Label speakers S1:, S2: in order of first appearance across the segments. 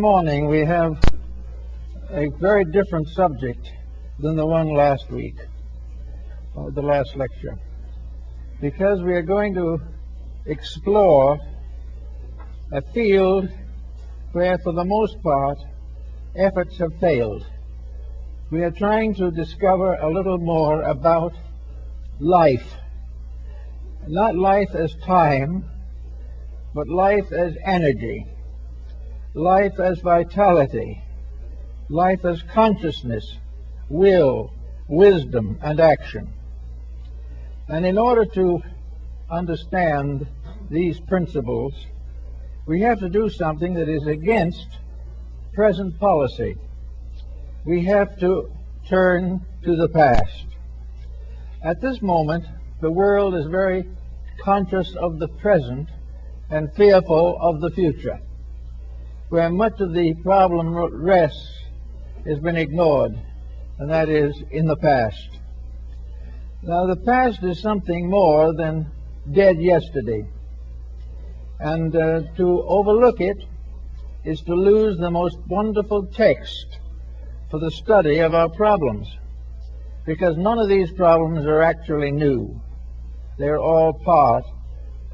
S1: morning we have a very different subject than the one last week, or the last lecture, because we are going to explore a field where, for the most part, efforts have failed. We are trying to discover a little more about life, not life as time, but life as energy, life as vitality, life as consciousness, will, wisdom, and action. And in order to understand these principles, we have to do something that is against present policy. We have to turn to the past. At this moment, the world is very conscious of the present and fearful of the future. Where much of the problem rests has been ignored, and that is in the past. Now, the past is something more than dead yesterday, and to overlook it is to lose the most wonderful text for the study of our problems, because none of these problems are actually new. They're all part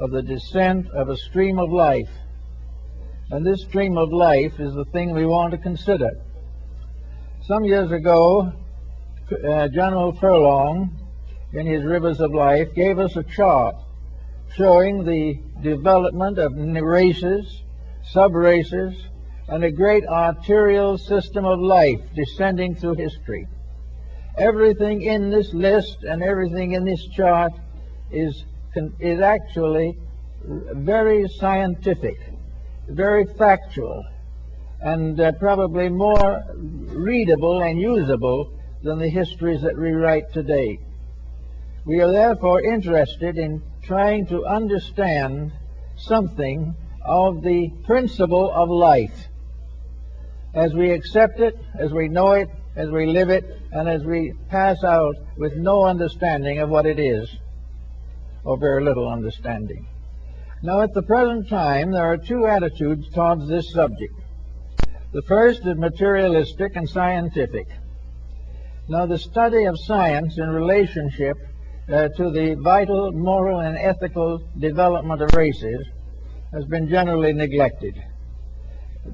S1: of the descent of a stream of life, and this stream of life is the thing we want to consider. Some years ago, General Furlong, in his Rivers of Life, gave us a chart showing the development of races, sub-races, and a great arterial system of life descending through history. Everything in this list and everything in this chart is actually very scientific, very factual, and probably more readable and usable than the histories that we write today. We are therefore interested in trying to understand something of the principle of life as we accept it, as we know it, as we live it, and as we pass out with no understanding of what it is, or very little understanding. Now, at the present time, there are two attitudes towards this subject. The first is materialistic and scientific. Now, the study of science in relationship to the vital, moral, and ethical development of races has been generally neglected.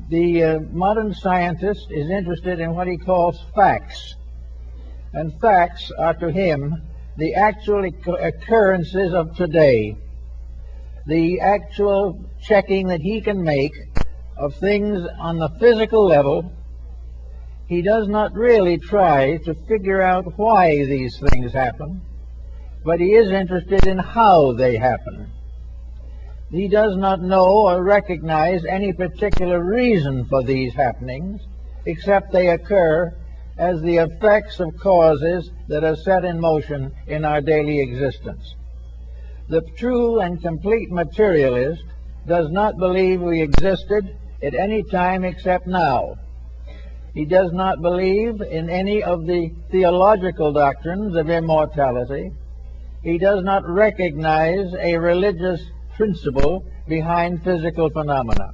S1: The modern scientist is interested in what he calls facts, and facts are to him the actual occurrences of today, the actual checking that he can make of things on the physical level. He does not really try to figure out why these things happen, but he is interested in how they happen. He does not know or recognize any particular reason for these happenings, except they occur as the effects of causes that are set in motion in our daily existence. The true and complete materialist does not believe we existed at any time except now. He does not believe in any of the theological doctrines of immortality. He does not recognize a religious principle behind physical phenomena.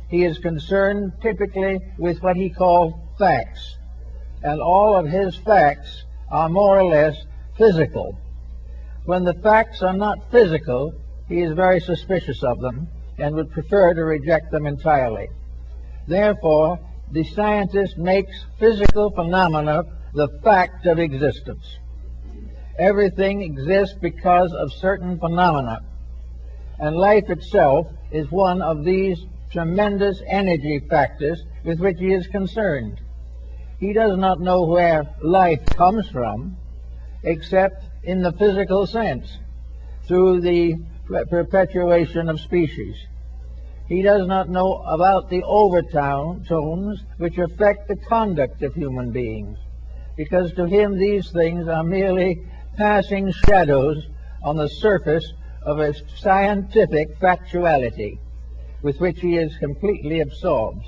S1: He is concerned typically with what he calls facts, and all of his facts are more or less physical. When the facts are not physical, he is very suspicious of them and would prefer to reject them entirely. Therefore, the scientist makes physical phenomena the fact of existence. Everything exists because of certain phenomena, and life itself is one of these tremendous energy factors with which he is concerned. He does not know where life comes from, except in the physical sense, through the perpetuation of species. He does not know about the overtones which affect the conduct of human beings, because to him these things are merely passing shadows on the surface of a scientific factuality with which he is completely absorbed.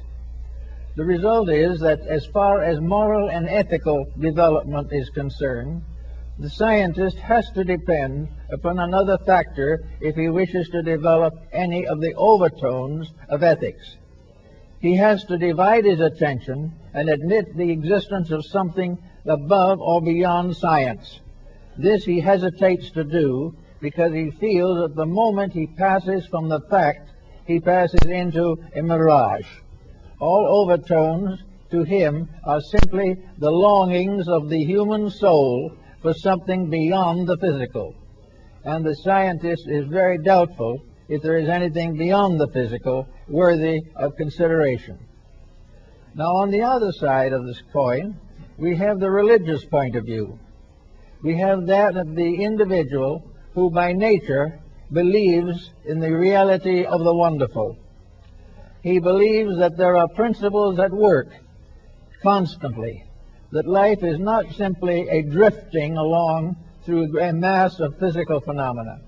S1: The result is that as far as moral and ethical development is concerned, the scientist has to depend upon another factor if he wishes to develop any of the overtones of ethics. He has to divide his attention and admit the existence of something above or beyond science. This he hesitates to do because he feels that the moment he passes from the fact, he passes into a mirage. All overtones to him are simply the longings of the human soul for something beyond the physical. And the scientist is very doubtful if there is anything beyond the physical worthy of consideration. Now, on the other side of this coin, we have the religious point of view. We have that of the individual who by nature believes in the reality of the wonderful. He believes that there are principles at work constantly, that life is not simply a drifting along through a mass of physical phenomena.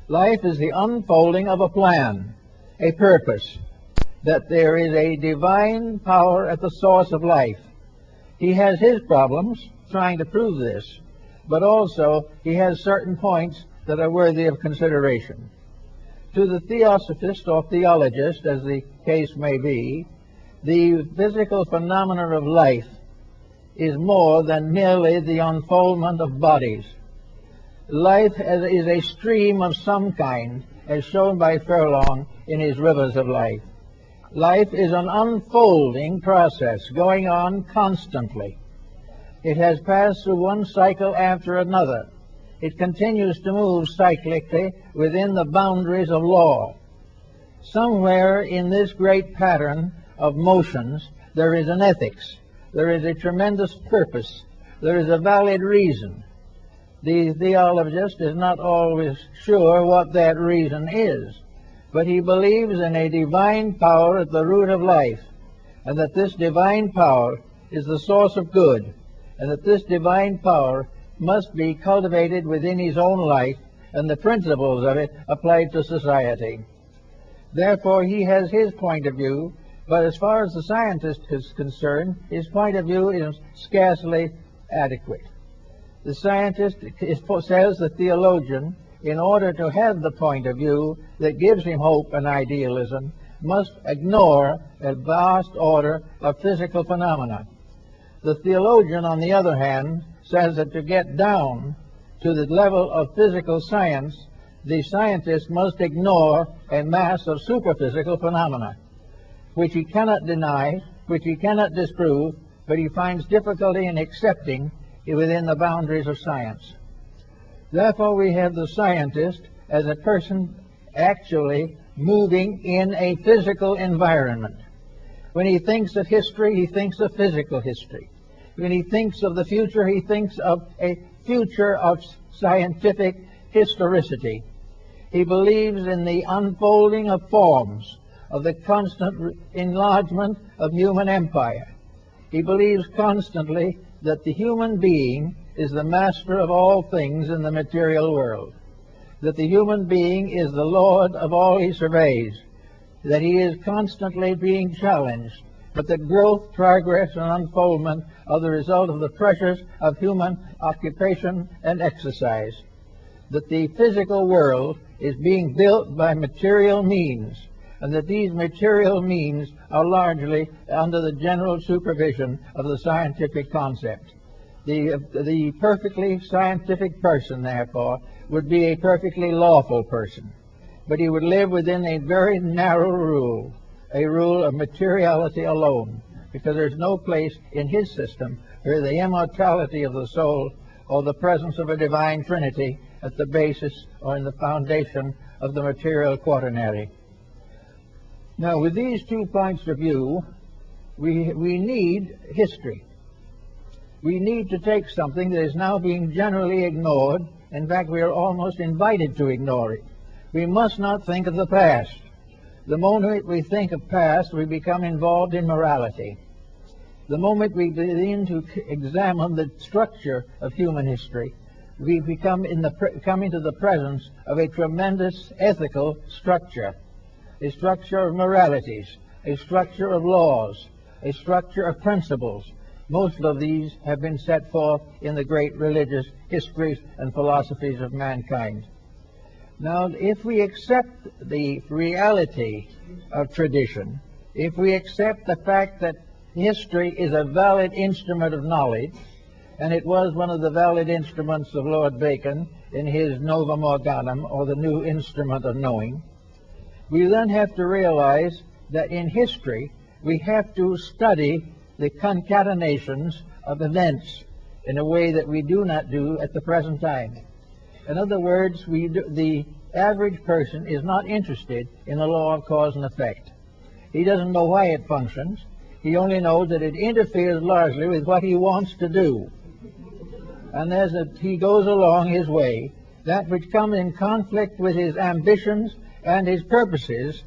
S1: Life is the unfolding of a plan, a purpose, that there is a divine power at the source of life. He has his problems trying to prove this, but also he has certain points that are worthy of consideration. To the theosophist or theologist, as the case may be, the physical phenomena of life is more than merely the unfoldment of bodies. Life is a stream of some kind, as shown by Furlong in his Rivers of Life. Life is an unfolding process going on constantly. It has passed through one cycle after another. It continues to move cyclically within the boundaries of law. Somewhere in this great pattern of motions, there is an ethics. There is a tremendous purpose. There is a valid reason. The theologist is not always sure what that reason is, but he believes in a divine power at the root of life, and that this divine power is the source of good, and that this divine power must be cultivated within his own life, and the principles of it applied to society. Therefore, he has his point of view, but as far as the scientist is concerned, his point of view is scarcely adequate. The scientist says the theologian, in order to have the point of view that gives him hope and idealism, must ignore a vast order of physical phenomena. The theologian, on the other hand, says that to get down to the level of physical science, the scientist must ignore a mass of superphysical phenomena, which he cannot deny, which he cannot disprove, but he finds difficulty in accepting within the boundaries of science. Therefore, we have the scientist as a person actually moving in a physical environment. When he thinks of history, he thinks of physical history. When he thinks of the future, he thinks of a future of scientific historicity. He believes in the unfolding of forms, of the constant enlargement of human empire. He believes constantly that the human being is the master of all things in the material world, that the human being is the lord of all he surveys, that he is constantly being challenged, but that growth, progress, and unfoldment are the result of the pressures of human occupation and exercise, that the physical world is being built by material means, and that these material means are largely under the general supervision of the scientific concept. The perfectly scientific person, therefore, would be a perfectly lawful person, but he would live within a very narrow rule, a rule of materiality alone, because there's no place in his system where the immortality of the soul or the presence of a divine trinity at the basis or in the foundation of the material quaternary. Now, with these 2 points of view, we need history. We need to take something that is now being generally ignored. In fact, we are almost invited to ignore it. We must not think of the past. The moment we think of past, we become involved in morality. The moment we begin to examine the structure of human history, we come into the presence of a tremendous ethical structure, a structure of moralities, a structure of laws, a structure of principles. Most of these have been set forth in the great religious histories and philosophies of mankind. Now, if we accept the reality of tradition, if we accept the fact that history is a valid instrument of knowledge, and it was one of the valid instruments of Lord Bacon in his Novum Organum, or the new instrument of knowing, we then have to realize that in history we have to study the concatenations of events in a way that we do not do at the present time. In other words, the average person is not interested in the law of cause and effect. He doesn't know why it functions. He only knows that it interferes largely with what he wants to do. And as he goes along his way, that which comes in conflict with his ambitions and his purposes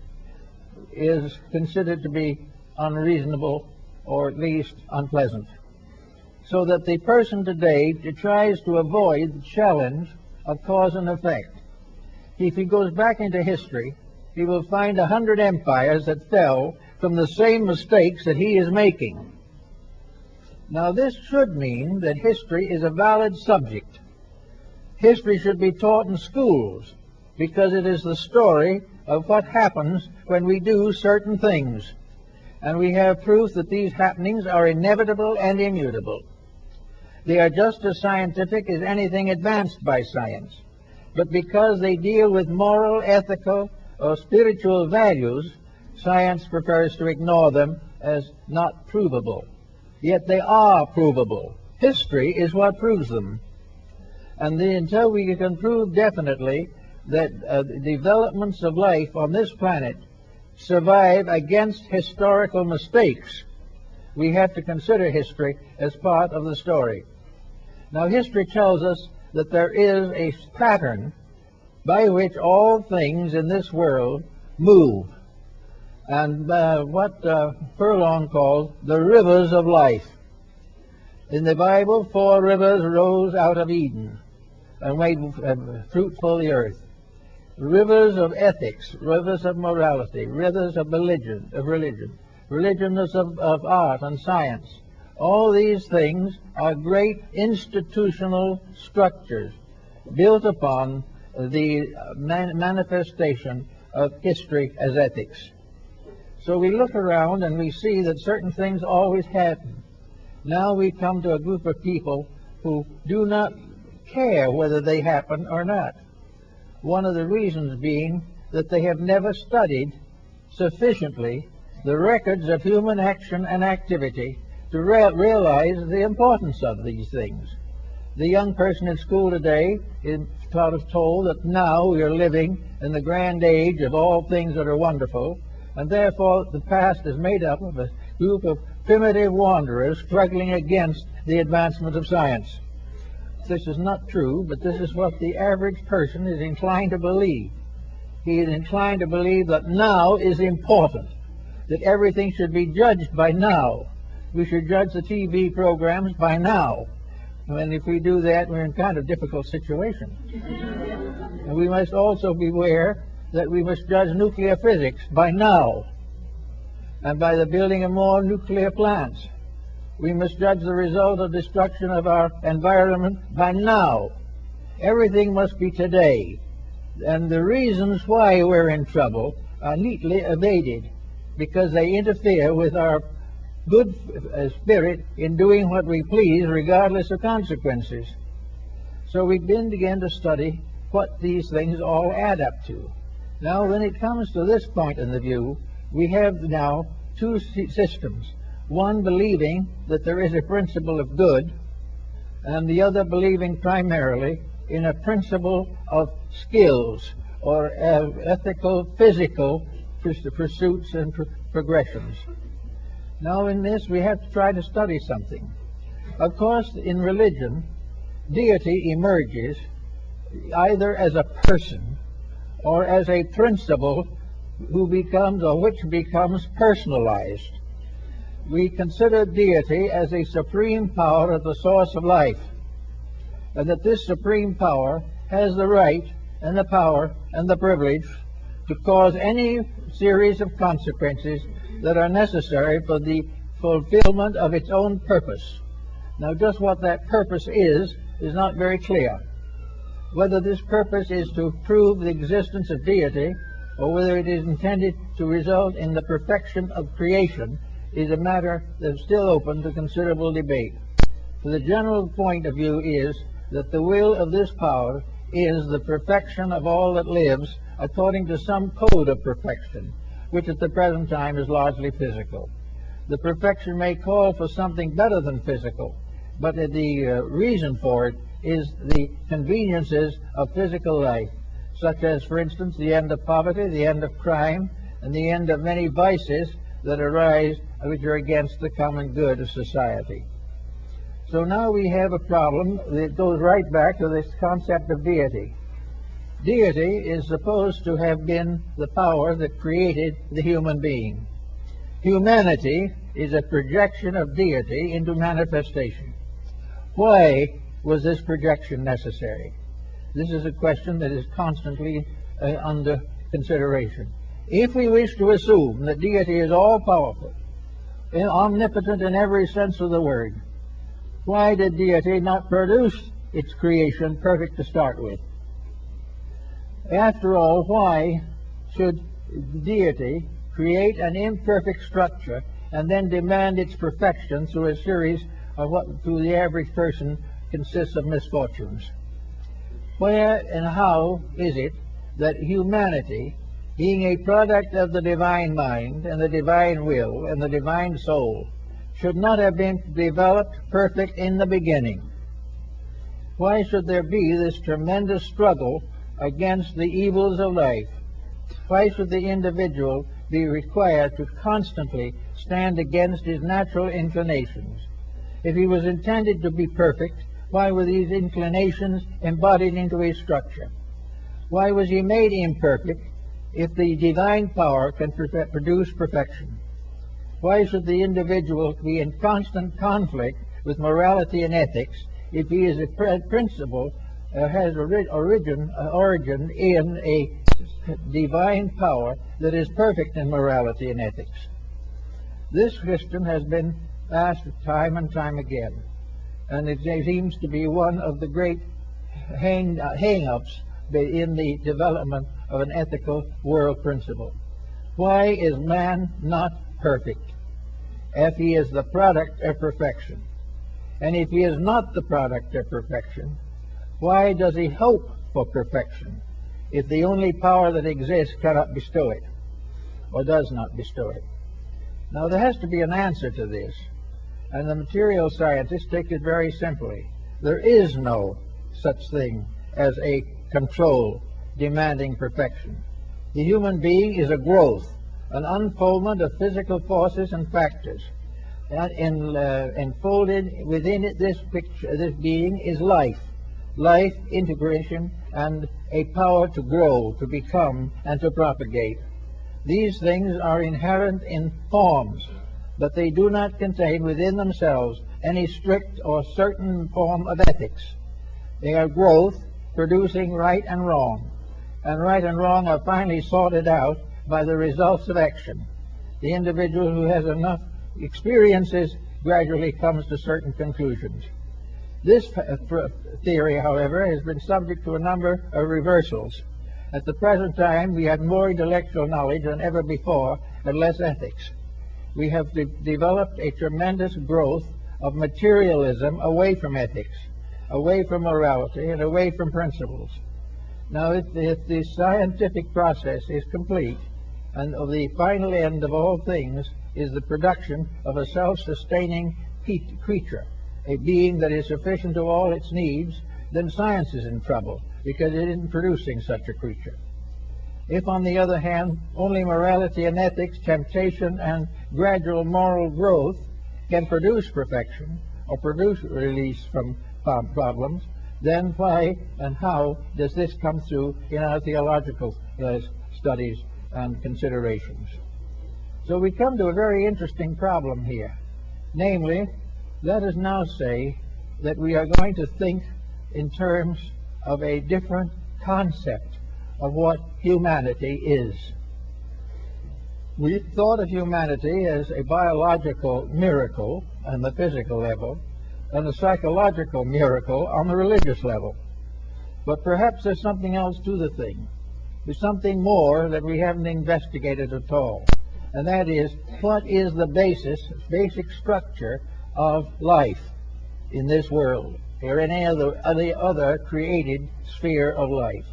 S1: is considered to be unreasonable, or at least unpleasant. So that the person today tries to avoid the challenge of cause and effect. If he goes back into history, he will find 100 empires that fell from the same mistakes that he is making. Now this should mean that history is a valid subject. History should be taught in schools because it is the story of what happens when we do certain things. And we have proof that these happenings are inevitable and immutable. They are just as scientific as anything advanced by science. But because they deal with moral, ethical, or spiritual values, science prefers to ignore them as not provable. Yet they are provable. History is what proves them. And until we can prove definitely that developments of life on this planet survive against historical mistakes, we have to consider history as part of the story. Now, history tells us that there is a pattern by which all things in this world move, and what Furlong called the rivers of life. In the Bible, 4 rivers rose out of Eden and made fruitful the earth. Rivers of ethics, rivers of morality, rivers of religion, religions of art and science. All these things are great institutional structures built upon the manifestation of history as ethics. So we look around and we see that certain things always happen. Now we come to a group of people who do not care whether they happen or not. One of the reasons being that they have never studied sufficiently the records of human action and activity to realize the importance of these things. The young person in school today is told that now we are living in the grand age of all things that are wonderful, and therefore the past is made up of a group of primitive wanderers struggling against the advancement of science. This is not true, but this is what the average person is inclined to believe. He is inclined to believe that now is important, that everything should be judged by now. We should judge the TV programs by now. And if we do that, we're in kind of difficult situation. And we must also beware that we must judge nuclear physics by now, and by the building of more nuclear plants. We must judge the result of destruction of our environment by now. Everything must be today. And the reasons why we're in trouble are neatly evaded, because they interfere with our good spirit in doing what we please regardless of consequences. So we begin to study what these things all add up to. Now when it comes to this point in the view, we have now 2 systems. One believing that there is a principle of good, and the other believing primarily in a principle of skills, or ethical, physical pursuits and progressions. Now in this we have to try to study something. Of course, in religion, deity emerges either as a person or as a principle who becomes, or which becomes, personalized. We consider deity as a supreme power at the source of life, and that this supreme power has the right and the power and the privilege to cause any series of consequences that are necessary for the fulfillment of its own purpose. Now just what that purpose is not very clear. Whether this purpose is to prove the existence of deity, or whether it is intended to result in the perfection of creation is a matter that is still open to considerable debate. For the general point of view is that the will of this power is the perfection of all that lives according to some code of perfection, which at the present time is largely physical. The perfection may call for something better than physical, but the reason for it is the conveniences of physical life, such as, for instance, the end of poverty, the end of crime, and the end of many vices that arise which are against the common good of society. So now we have a problem that goes right back to this concept of deity. Deity is supposed to have been the power that created the human being. Humanity is a projection of deity into manifestation. Why was this projection necessary? This is a question that is constantly under consideration. If we wish to assume that deity is all-powerful, omnipotent in every sense of the word, why did deity not produce its creation perfect to start with? After all, why should deity create an imperfect structure and then demand its perfection through a series of what to the average person consists of misfortunes? Where and how is it that humanity, being a product of the divine mind and the divine will and the divine soul, should not have been developed perfect in the beginning? Why should there be this tremendous struggle against the evils of life? Why should the individual be required to constantly stand against his natural inclinations? If he was intended to be perfect, why were these inclinations embodied into his structure? Why was he made imperfect if the divine power can produce perfection? Why should the individual be in constant conflict with morality and ethics if he is a principle has origin in a divine power that is perfect in morality and ethics? This question has been asked time and time again, and it seems to be one of the great hang-ups in the development of an ethical world principle. Why is man not perfect if he is the product of perfection? And if he is not the product of perfection, why does he hope for perfection if the only power that exists cannot bestow it, or does not bestow it? Now there has to be an answer to this, and the material scientists take it very simply. There is no such thing as a control demanding perfection. The human being is a growth, an unfoldment of physical forces and factors. And enfolded within it, this being is life, integration, and a power to grow, to become, and to propagate. These things are inherent in forms, but they do not contain within themselves any strict or certain form of ethics. They are growth, producing right and wrong are finally sorted out by the results of action. The individual who has enough experiences gradually comes to certain conclusions. This theory, however, has been subject to a number of reversals. At the present time, we have more intellectual knowledge than ever before and less ethics. We have developed a tremendous growth of materialism away from ethics, away from morality, and away from principles. Now, if the scientific process is complete, and the final end of all things is the production of a self-sustaining creature, a being that is sufficient to all its needs, then science is in trouble, because it isn't producing such a creature. If, on the other hand, only morality and ethics, temptation, and gradual moral growth can produce perfection, or produce release from problems, then why and how does this come through in our theological studies and considerations? So we come to a very interesting problem here. Namely, let us now say that we are going to think in terms of a different concept of what humanity is. We thought of humanity as a biological miracle on the physical level and a psychological miracle on the religious level. But perhaps there's something else to the thing. with something more that we haven't investigated at all. And that is, what is the basic structure of life in this world, or any other created sphere of life?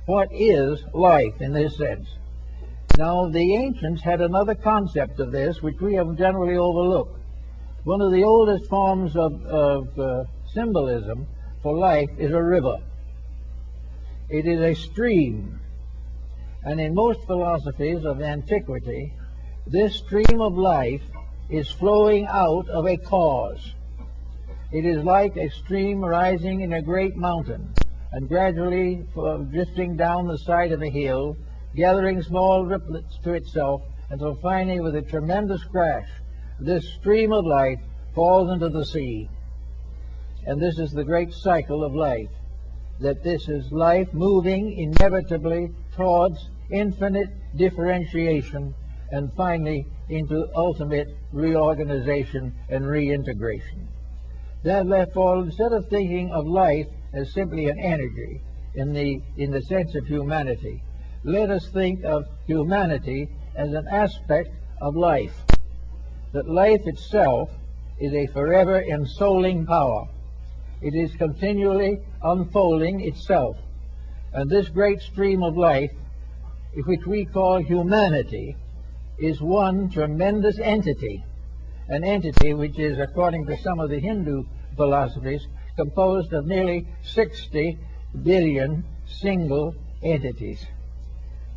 S1: What is life in this sense? Now, the ancients had another concept of this, which we have generally overlooked. One of the oldest forms of symbolism for life is a river. It is a stream. And in most philosophies of antiquity, this stream of life is flowing out of a cause. It is like a stream rising in a great mountain and gradually drifting down the side of a hill, gathering small riplets to itself until finally, with a tremendous crash, this stream of life falls into the sea. And this is the great cycle of life, that this is life moving inevitably towards infinite differentiation and finally into ultimate reorganization and reintegration. Therefore, instead of thinking of life as simply an energy in the sense of humanity, let us think of humanity as an aspect of life, that life itself is a forever ensouling power. It is continually unfolding itself. And this great stream of life, which we call humanity, is one tremendous entity, an entity which is, according to some of the Hindu philosophies, composed of nearly 60 billion single entities.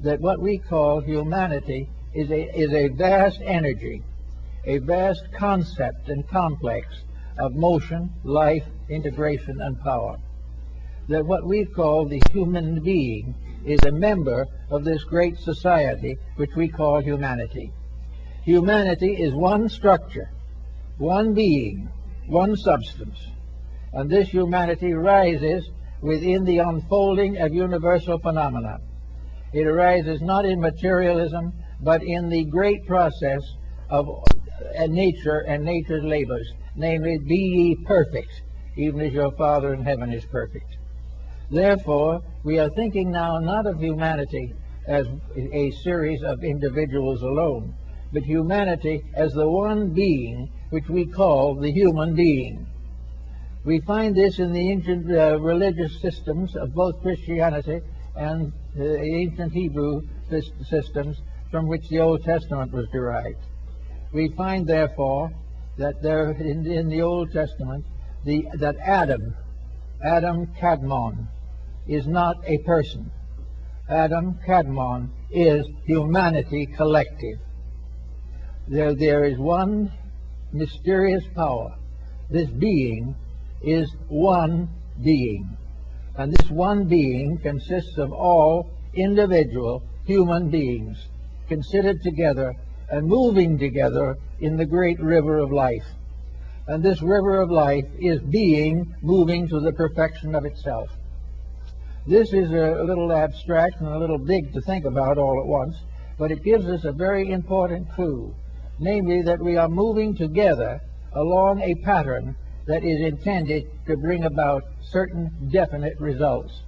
S1: That what we call humanity is a vast energy, a vast concept and complex of motion, life, integration, and power. That what we call the human being is a member of this great society which we call humanity. Humanity is one structure, one being, one substance, and this humanity rises within the unfolding of universal phenomena. It arises not in materialism, but in the great process of nature and nature's labors, namely, be ye perfect, even as your Father in heaven is perfect. Therefore, we are thinking now not of humanity as a series of individuals alone, but humanity as the one being which we call the human being. We find this in the ancient religious systems of both Christianity and the ancient Hebrew systems from which the Old Testament was derived. We find, therefore, that there in the Old Testament that Adam Kadmon, is not a person. Adam Kadmon is humanity collective. There is one mysterious power. This being is one being. And this one being consists of all individual human beings considered together and moving together in the great river of life. And this river of life is being moving to the perfection of itself. This is a little abstract and a little big to think about all at once, but it gives us a very important clue, namely that we are moving together along a pattern that is intended to bring about certain definite results.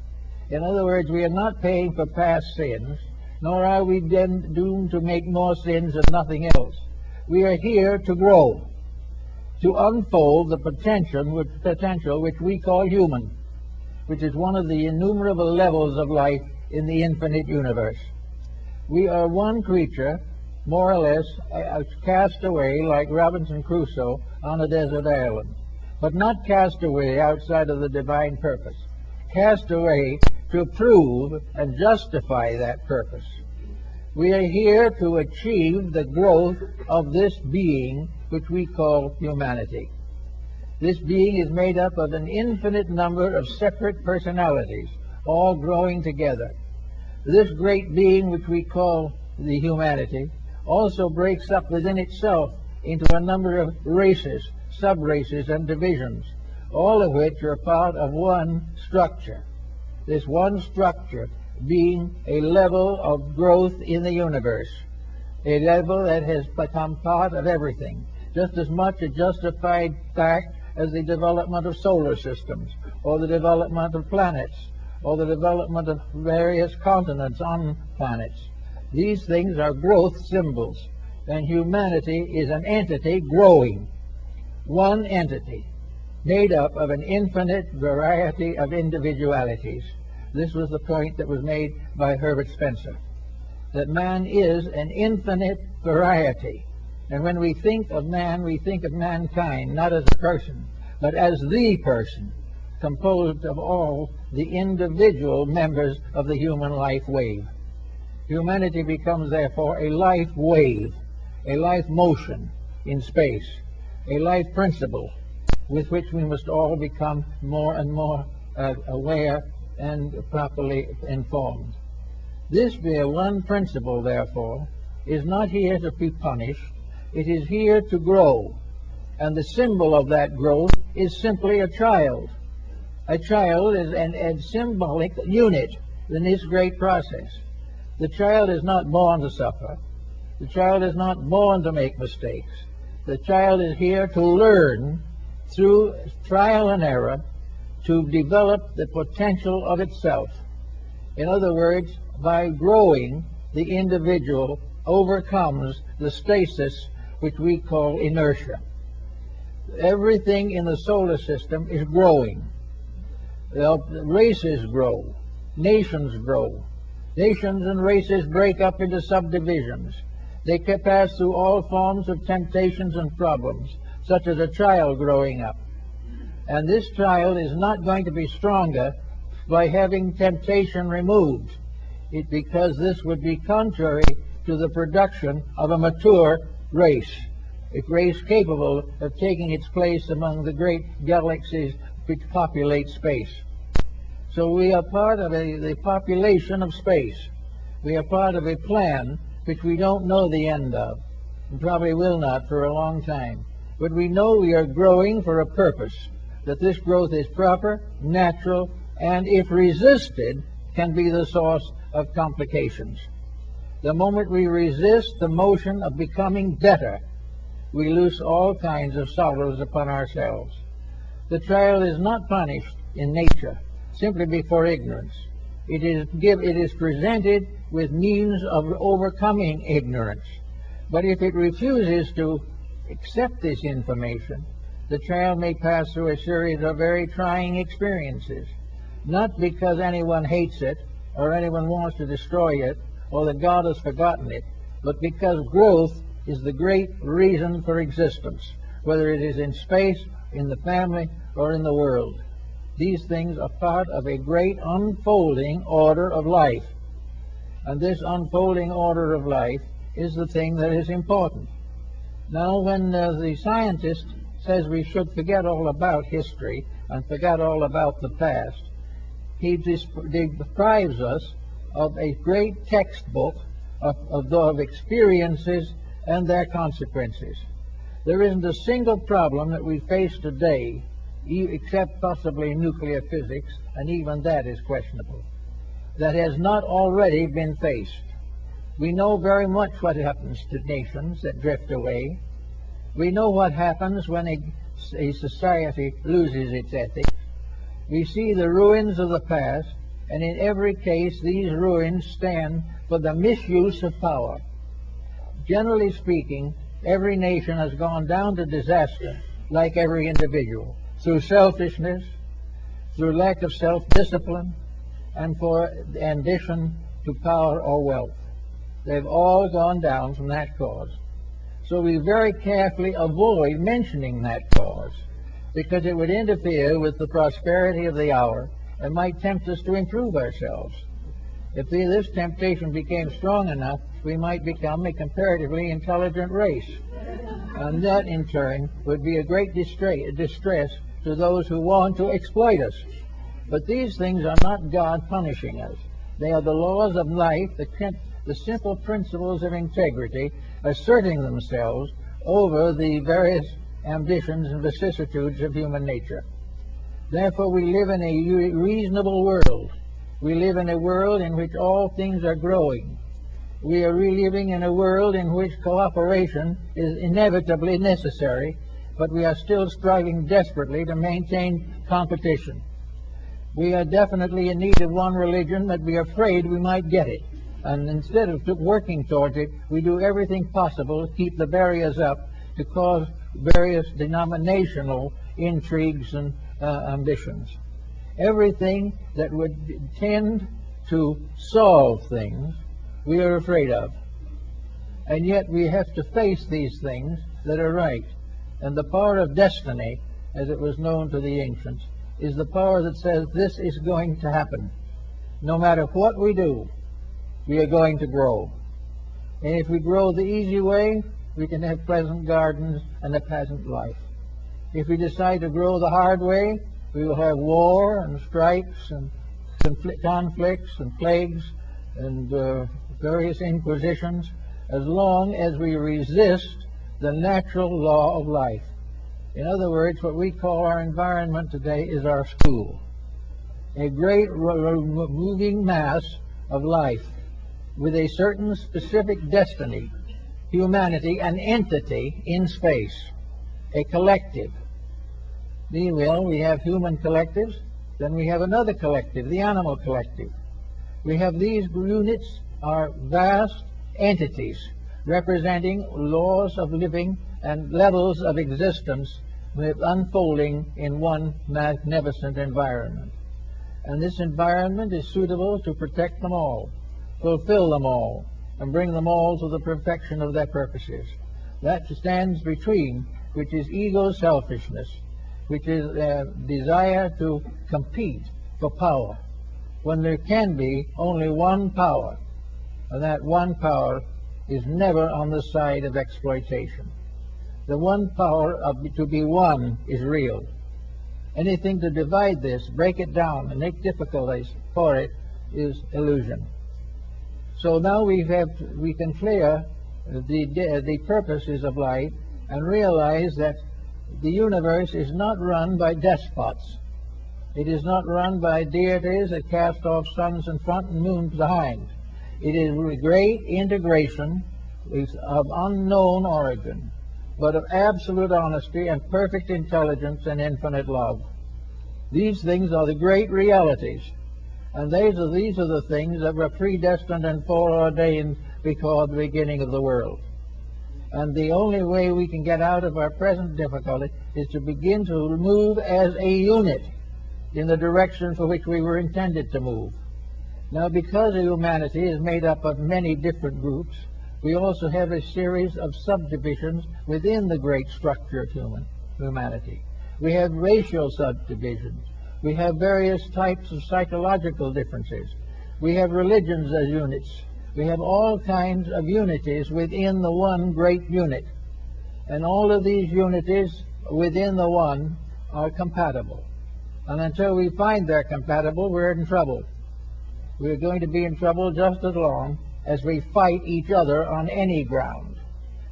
S1: In other words, we are not paying for past sins, nor are we then doomed to make more sins and nothing else. We are here to grow, to unfold the potential which we call human, which is one of the innumerable levels of life in the infinite universe. We are one creature, more or less, cast away like Robinson Crusoe on a desert island, but not cast away outside of the divine purpose, cast away to prove and justify that purpose. We are here to achieve the growth of this being which we call humanity. This being is made up of an infinite number of separate personalities, all growing together. This great being which we call the humanity also breaks up within itself into a number of races, sub-races, and divisions, all of which are part of one structure. This one structure being a level of growth in the universe, a level that has become part of everything, just as much a justified fact as the development of solar systems, or the development of planets, or the development of various continents on planets. These things are growth symbols, and humanity is an entity growing, one entity, made up of an infinite variety of individualities. This was the point that was made by Herbert Spencer, that man is an infinite variety. And when we think of man, we think of mankind not as a person, but as the person, composed of all the individual members of the human life wave. Humanity becomes, therefore, a life wave, a life motion in space, a life principle with which we must all become more and more aware and properly informed. This mere one principle, therefore, is not here to be punished. It is here to grow. And the symbol of that growth is simply a child. A child is a symbolic unit in this great process. The child is not born to suffer. The child is not born to make mistakes. The child is here to learn through trial and error to develop the potential of itself. In other words, by growing, the individual overcomes the stasis which we call inertia. Everything in the solar system is growing. Races grow, nations grow. Nations and races break up into subdivisions. They can pass through all forms of temptations and problems, such as a child growing up. And this child is not going to be stronger by having temptation removed, because this would be contrary to the production of a mature race, a race capable of taking its place among the great galaxies which populate space. So we are part of the population of space. We are part of a plan which we don't know the end of, and probably will not for a long time. But we know we are growing for a purpose, that this growth is proper, natural, and if resisted, can be the source of complications. The moment we resist the motion of becoming better, we loose all kinds of sorrows upon ourselves. The child is not punished in nature simply before ignorance. It is presented with means of overcoming ignorance. But if it refuses to accept this information, the child may pass through a series of very trying experiences, not because anyone hates it or anyone wants to destroy it or that God has forgotten it, but because growth is the great reason for existence, whether it is in space, in the family, or in the world. These things are part of a great unfolding order of life. And this unfolding order of life is the thing that is important. Now, when the scientist says we should forget all about history and forget all about the past, he deprives us of a great textbook of experiences and their consequences. There isn't a single problem that we face today, except possibly nuclear physics, and even that is questionable, that has not already been faced. We know very much what happens to nations that drift away. We know what happens when a society loses its ethics. We see the ruins of the past, and in every case these ruins stand for the misuse of power. Generally speaking, every nation has gone down to disaster, like every individual, through selfishness, through lack of self-discipline, and for ambition to power or wealth. They've all gone down from that cause. So we very carefully avoid mentioning that cause, because it would interfere with the prosperity of the hour and might tempt us to improve ourselves. If this temptation became strong enough, we might become a comparatively intelligent race. And that, in turn, would be a great distress to those who want to exploit us. But these things are not God punishing us. They are the laws of life, the simple principles of integrity asserting themselves over the various ambitions and vicissitudes of human nature. Therefore, we live in a reasonable world. We live in a world in which all things are growing. We are living in a world in which cooperation is inevitably necessary, but we are still striving desperately to maintain competition. We are definitely in need of one religion, but we are afraid we might get it. And instead of working towards it, we do everything possible to keep the barriers up, to cause various denominational intrigues and ambitions. Everything that would tend to solve things, we are afraid of. And yet we have to face these things that are right. And the power of destiny, as it was known to the ancients, is the power that says this is going to happen. No matter what we do, we are going to grow. And if we grow the easy way, we can have pleasant gardens and a pleasant life. If we decide to grow the hard way, we will have war and strikes and conflicts and plagues and various inquisitions, as long as we resist the natural law of life. In other words, what we call our environment today is our school, a great moving mass of life with a certain specific destiny, humanity, an entity in space, a collective. Meanwhile, we have human collectives, then we have another collective, the animal collective. We have these units are vast entities representing laws of living and levels of existence with unfolding in one magnificent environment. And this environment is suitable to protect them all, fulfill them all, and bring them all to the perfection of their purposes. That stands between, which is ego selfishness, which is a desire to compete for power, when there can be only one power, and that one power is never on the side of exploitation. The one power to be one is real. Anything to divide this, break it down, and make difficulties for it is illusion. So now we can clear the purposes of life and realize that the universe is not run by despots. It is not run by deities that cast off suns in front and moons behind. It is a great integration of unknown origin, but of absolute honesty and perfect intelligence and infinite love. These things are the great realities, and these are the things that were predestined and foreordained before the beginning of the world. And the only way we can get out of our present difficulty is to begin to move as a unit in the direction for which we were intended to move. Now, because humanity is made up of many different groups, we also have a series of subdivisions within the great structure of humanity. We have racial subdivisions. We have various types of psychological differences. We have religions as units. We have all kinds of unities within the one great unit. And all of these unities within the one are compatible. And until we find they're compatible, we're in trouble. We're going to be in trouble just as long as we fight each other on any ground.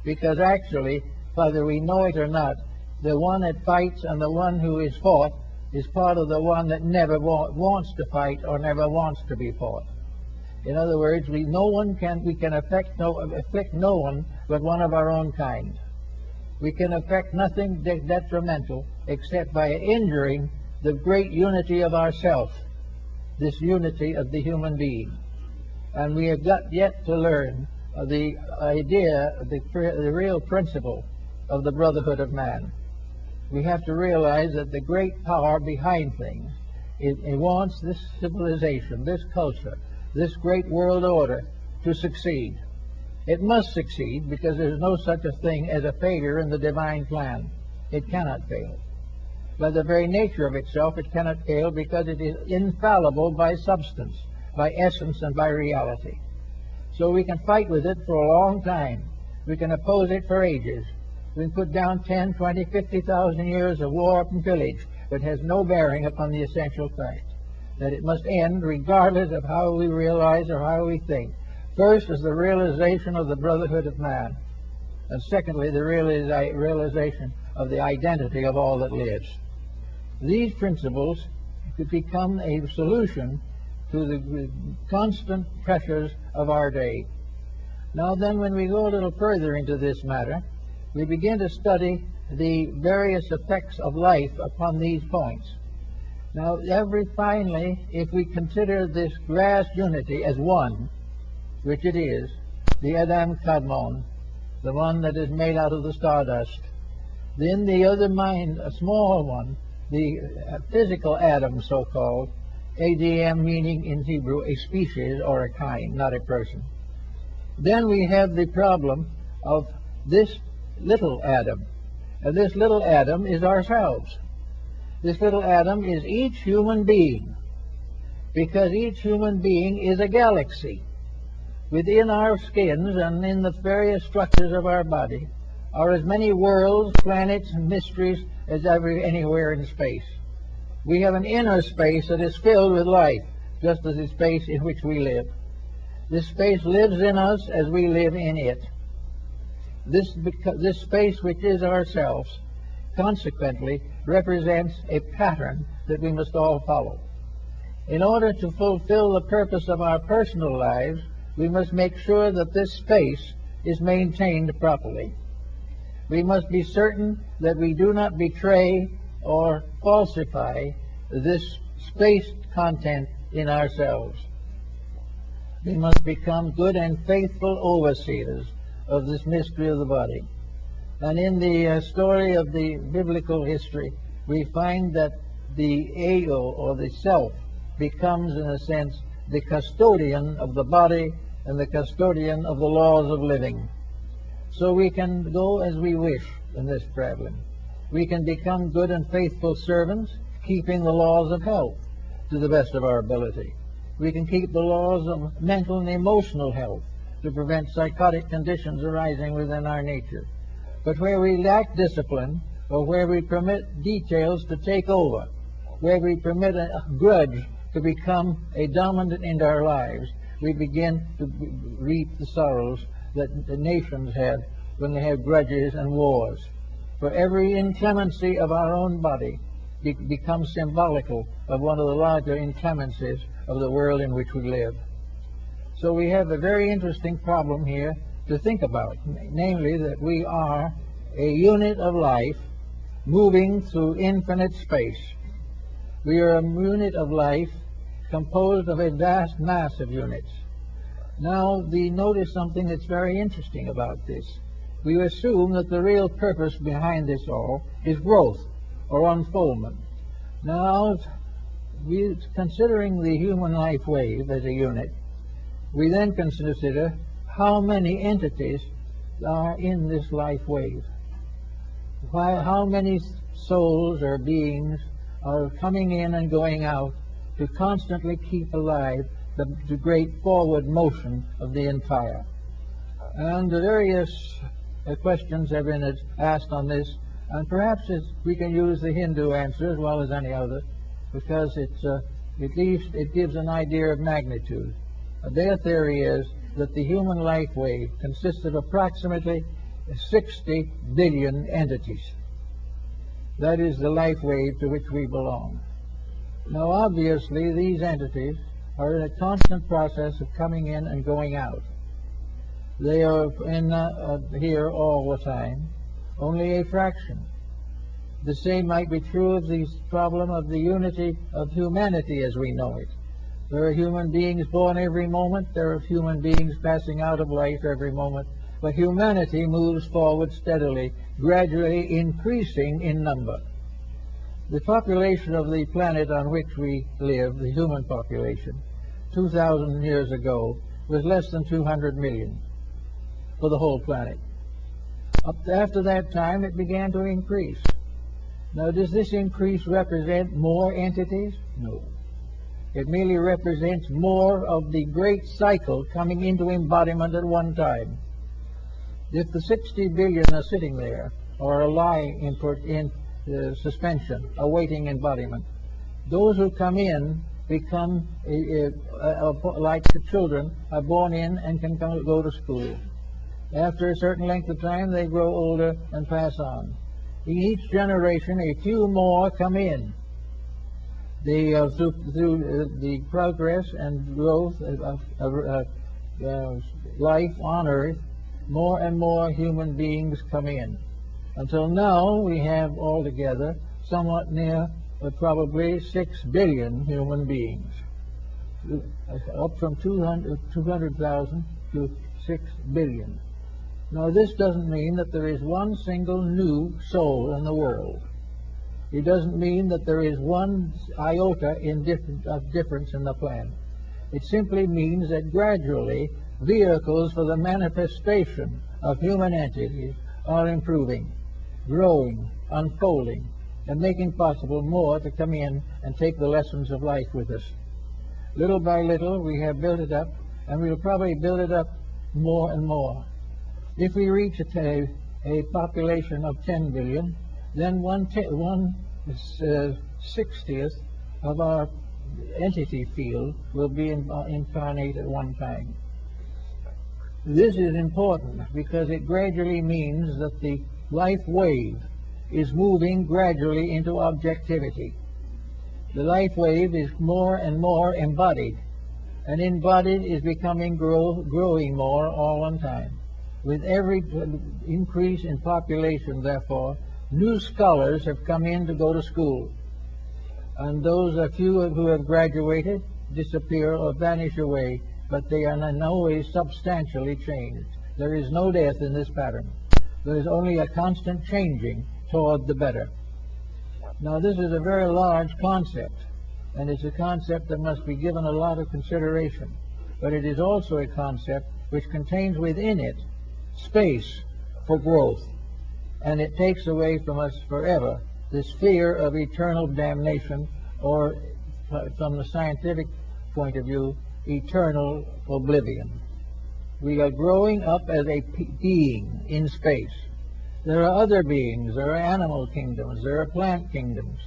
S1: Because actually, whether we know it or not, the one that fights and the one who is fought is part of the one that never wants to fight or never wants to be fought. In other words, we can afflict no one but one of our own kind. We can affect nothing detrimental except by injuring the great unity of ourself, this unity of the human being. And we have got yet to learn the idea, the real principle of the brotherhood of man. We have to realize that the great power behind things, it wants this civilization, this culture, this great world order to succeed. It must succeed because there's no such a thing as a failure in the divine plan. It cannot fail. By the very nature of itself, it cannot fail because it is infallible by substance, by essence, and by reality. So we can fight with it for a long time. We can oppose it for ages. We can put down 10, 20, 50,000 years of war and pillage, but has no bearing upon the essential fact that it must end regardless of how we realize or how we think. First is the realization of the brotherhood of man, and secondly, the realization of the identity of all that lives. These principles could become a solution to the constant pressures of our day. Now then, when we go a little further into this matter, we begin to study the various effects of life upon these points. Now, finally, if we consider this vast unity as one, which it is, the Adam Kadmon, the one that is made out of the stardust, then the other mind, a small one, the physical atom, so-called, ADM meaning in Hebrew a species or a kind, not a person. Then we have the problem of this little atom. And this little atom is ourselves. This little atom is each human being, because each human being is a galaxy. Within our skins and in the various structures of our body are as many worlds, planets, and mysteries as anywhere in space. We have an inner space that is filled with life, just as the space in which we live. This space lives in us as we live in it. This space, which is ourselves, consequently represents a pattern that we must all follow. In order to fulfill the purpose of our personal lives, we must make sure that this space is maintained properly. We must be certain that we do not betray or falsify this space content in ourselves. We must become good and faithful overseers of this mystery of the body. And in the story of the biblical history, we find that the ego, or the self, becomes, in a sense, the custodian of the body and the custodian of the laws of living. So we can go as we wish in this traveling. We can become good and faithful servants, keeping the laws of health to the best of our ability. We can keep the laws of mental and emotional health to prevent psychotic conditions arising within our nature. But where we lack discipline, or where we permit details to take over, where we permit a grudge to become a dominant in our lives, we begin to reap the sorrows that the nations had when they had grudges and wars. For every inclemency of our own body becomes symbolical of one of the larger inclemencies of the world in which we live. So we have a very interesting problem here to think about, namely that we are a unit of life moving through infinite space. We are a unit of life composed of a vast mass of units. Now, notice something that's very interesting about this. We assume that the real purpose behind this all is growth or unfoldment. Now, considering the human life wave as a unit, we then consider how many entities are in this life wave. How many souls or beings are coming in and going out to constantly keep alive the great forward motion of the entire. And the various questions have been asked on this, and perhaps we can use the Hindu answer as well as any other, because it gives an idea of magnitude. Their theory is that the human life wave consists of approximately 60 billion entities. That is the life wave to which we belong. Now, obviously, these entities are in a constant process of coming in and going out. They are here all the time, only a fraction. The same might be true of the problem of the unity of humanity as we know it. There are human beings born every moment. There are human beings passing out of life every moment. But humanity moves forward steadily, gradually increasing in number. The population of the planet on which we live, the human population, 2,000 years ago, was less than 200 million for the whole planet. After that time, it began to increase. Now, does this increase represent more entities? No. It merely represents more of the great cycle coming into embodiment at one time. If the 60 billion are sitting there, or are lying in suspension, awaiting embodiment, those who come in become like the children, are born in and can go to school. After a certain length of time, they grow older and pass on. In each generation, a few more come in. Through the progress and growth of life on Earth, more and more human beings come in. Until now, we have altogether somewhat near probably 6 billion human beings, up from 200,000 to 6 billion. Now, this doesn't mean that there is one single new soul in the world. It doesn't mean that there is one iota of difference in the plan. It simply means that gradually vehicles for the manifestation of human entities are improving, growing, unfolding, and making possible more to come in and take the lessons of life with us. Little by little, we have built it up, and we'll probably build it up more and more. If we reach a population of 10 billion, then 1/60th of our entity field will be incarnate at one time. This is important because it gradually means that the life wave is moving gradually into objectivity. The life wave is more and more embodied, and embodied is becoming growing more all the time. With every increase in population, therefore, new scholars have come in to go to school, and those few who have graduated disappear or vanish away, but they are in no way substantially changed. There is no death in this pattern. There is only a constant changing toward the better. Now, this is a very large concept, and it's a concept that must be given a lot of consideration, but it is also a concept which contains within it space for growth, and it takes away from us forever this fear of eternal damnation, or from the scientific point of view, eternal oblivion. We are growing up as a being in space. There are other beings. There are animal kingdoms. There are plant kingdoms.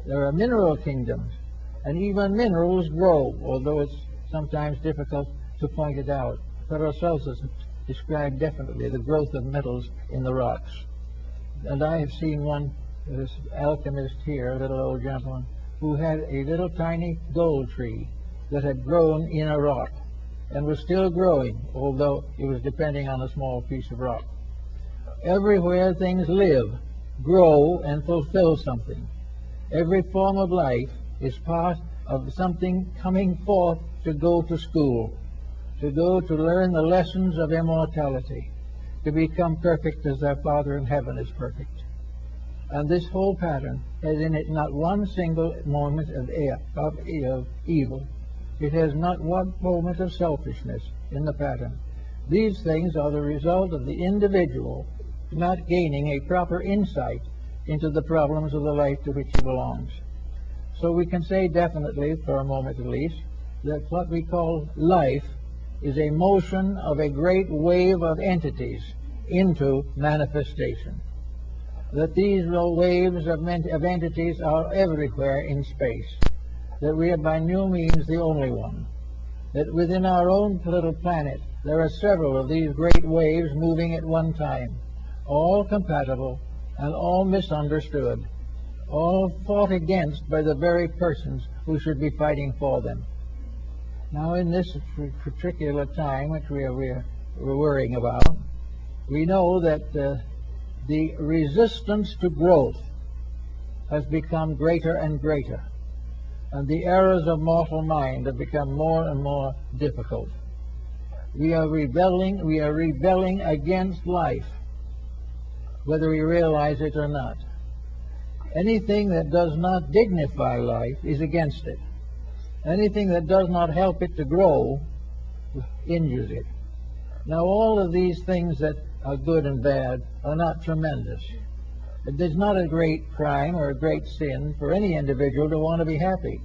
S1: There are mineral kingdoms. And even minerals grow, although it's sometimes difficult to point it out. Paracelsus described definitely the growth of metals in the rocks. And I have seen this alchemist here, a little old gentleman, who had a little tiny gold tree that had grown in a rock and was still growing, although it was depending on a small piece of rock. Everywhere things live, grow, and fulfill something. Every form of life is part of something coming forth to go to school, to go to learn the lessons of immortality, to become perfect as their Father in heaven is perfect. And this whole pattern has in it not one single moment of evil. It has not one moment of selfishness in the pattern. These things are the result of the individual not gaining a proper insight into the problems of the life to which he belongs. So we can say definitely, for a moment at least, that what we call life is a motion of a great wave of entities into manifestation. That these waves of entities are everywhere in space. That we are by no means the only one. That within our own little planet there are several of these great waves moving at one time, all compatible and all misunderstood, all fought against by the very persons who should be fighting for them. Now, in this particular time which we're worrying about, we know that the resistance to growth has become greater and greater, and the errors of mortal mind have become more and more difficult. We are rebelling against life, whether we realize it or not. Anything that does not dignify life is against it. Anything that does not help it to grow injures it. Now, all of these things that are good and bad are not tremendous. It is not a great crime or a great sin for any individual to want to be happy.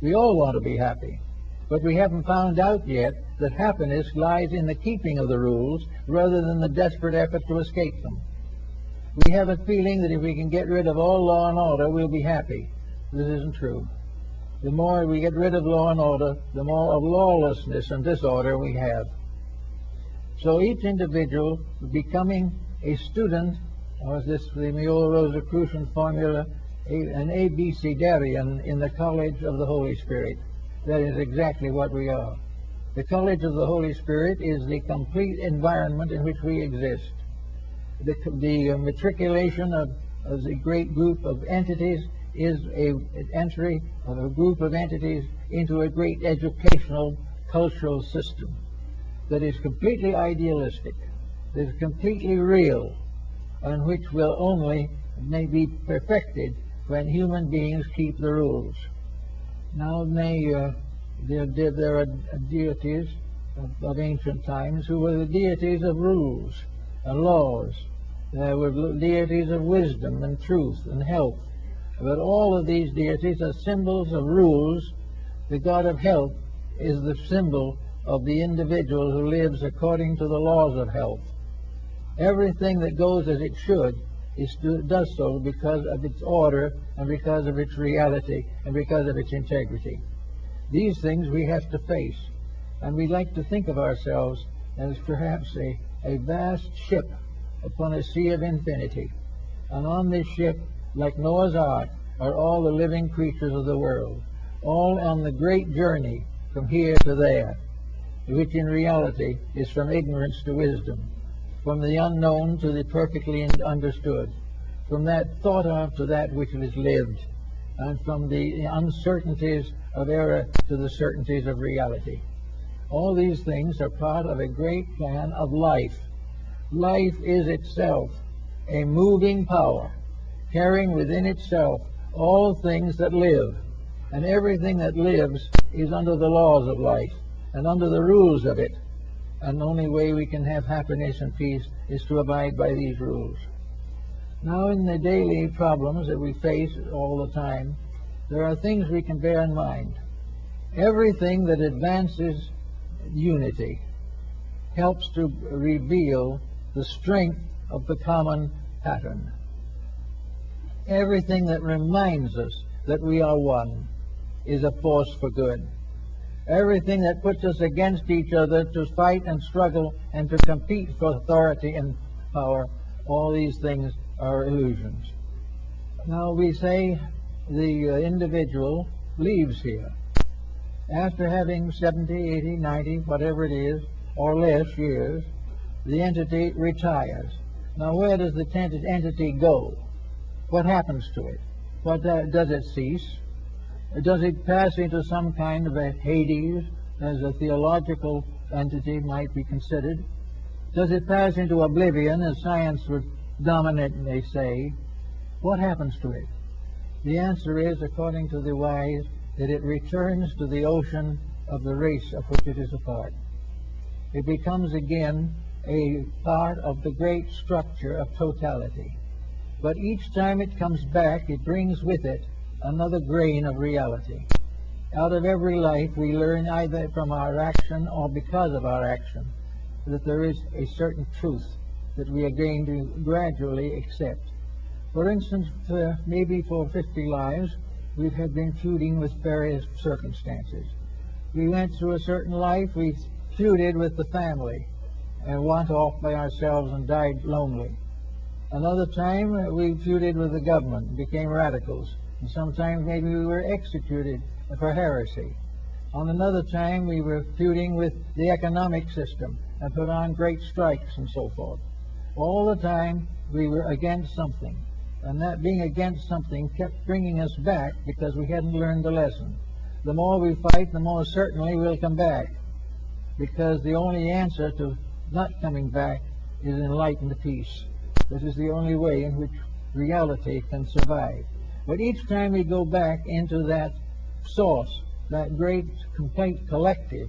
S1: We all want to be happy. But we haven't found out yet that happiness lies in the keeping of the rules rather than the desperate effort to escape them. We have a feeling that if we can get rid of all law and order, we'll be happy. This isn't true. The more we get rid of law and order, the more of lawlessness and disorder we have. So each individual becoming a student, or as the old Rosicrucian formula, an abecedarian in the College of the Holy Spirit. That is exactly what we are. The College of the Holy Spirit is the complete environment in which we exist. The matriculation of the great group of entities is an entry of a group of entities into a great educational, cultural system that is completely idealistic, that is completely real, and which will only may be perfected when human beings keep the rules. Now there are deities of ancient times who were the deities of rules and laws. There were deities of wisdom and truth and health. But all of these deities are symbols of rules. The god of health is the symbol of the individual who lives according to the laws of health. Everything that goes as it should does so because of its order and because of its reality and because of its integrity. These things we have to face, and we like to think of ourselves as perhaps a vast ship upon a sea of infinity. And on this ship, like Noah's Ark, are all the living creatures of the world, all on the great journey from here to there, which in reality is from ignorance to wisdom, from the unknown to the perfectly understood, from that thought of to that which is lived, and from the uncertainties of error to the certainties of reality. All these things are part of a great plan of life. Life is itself a moving power, carrying within itself all things that live, and everything that lives is under the laws of life and under the rules of it. And the only way we can have happiness and peace is to abide by these rules. Now, in the daily problems that we face all the time, there are things we can bear in mind. Everything that advances unity helps to reveal the strength of the common pattern. Everything that reminds us that we are one is a force for good. Everything that puts us against each other to fight and struggle and to compete for authority and power, all these things are illusions. Now we say the individual leaves here. After having 70, 80, 90, whatever it is, or less years, the entity retires. Now where does the entity go? What happens to it? Does it cease? Does it pass into some kind of a Hades, as a theological entity might be considered? Does it pass into oblivion, as science would dominantly say? What happens to it? The answer is, according to the wise, that it returns to the ocean of the race of which it is a part. It becomes again a part of the great structure of totality. But each time it comes back, it brings with it another grain of reality. Out of every life we learn, either from our action or because of our action, that there is a certain truth that we are going to gradually accept. For instance, maybe for 50 lives, we have been feuding with various circumstances. We went through a certain life, we feuded with the family and went off by ourselves and died lonely. Another time we feuded with the government, became radicals, and sometimes maybe we were executed for heresy. On another time we were feuding with the economic system and put on great strikes and so forth. All the time we were against something, and that being against something kept bringing us back because we hadn't learned the lesson. The more we fight, the more certainly we'll come back, because the only answer to not coming back is enlightened peace. This is the only way in which reality can survive. But each time we go back into that source, that great complete collective,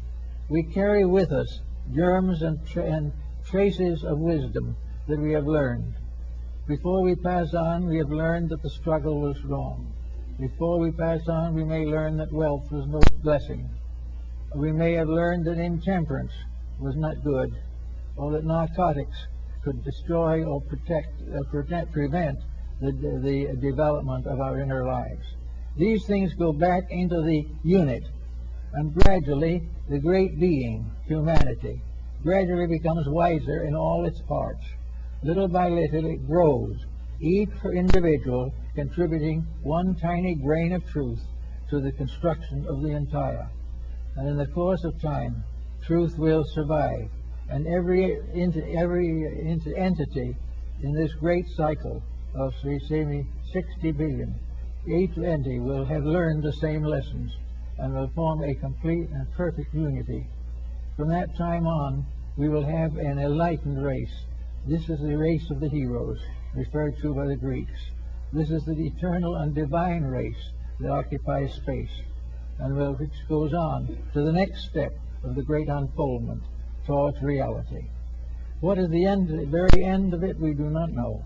S1: we carry with us germs and traces of wisdom that we have learned. Before we pass on, we have learned that the struggle was wrong. Before we pass on, we may learn that wealth was no blessing. We may have learned that intemperance was not good, or that narcotics could destroy or prevent the development of our inner lives. These things go back into the unit, and gradually the great being, humanity, gradually becomes wiser in all its parts. Little by little it grows, each individual contributing one tiny grain of truth to the construction of the entire. And in the course of time, truth will survive, and every entity in this great cycle of, say, 60 billion each entity will have learned the same lessons and will form a complete and perfect unity. From that time on, we will have an enlightened race. This is the race of the heroes, referred to by the Greeks. This is the eternal and divine race that occupies space, and which goes on to the next step of the great unfoldment towards reality. What is the end, the very end of it, we do not know.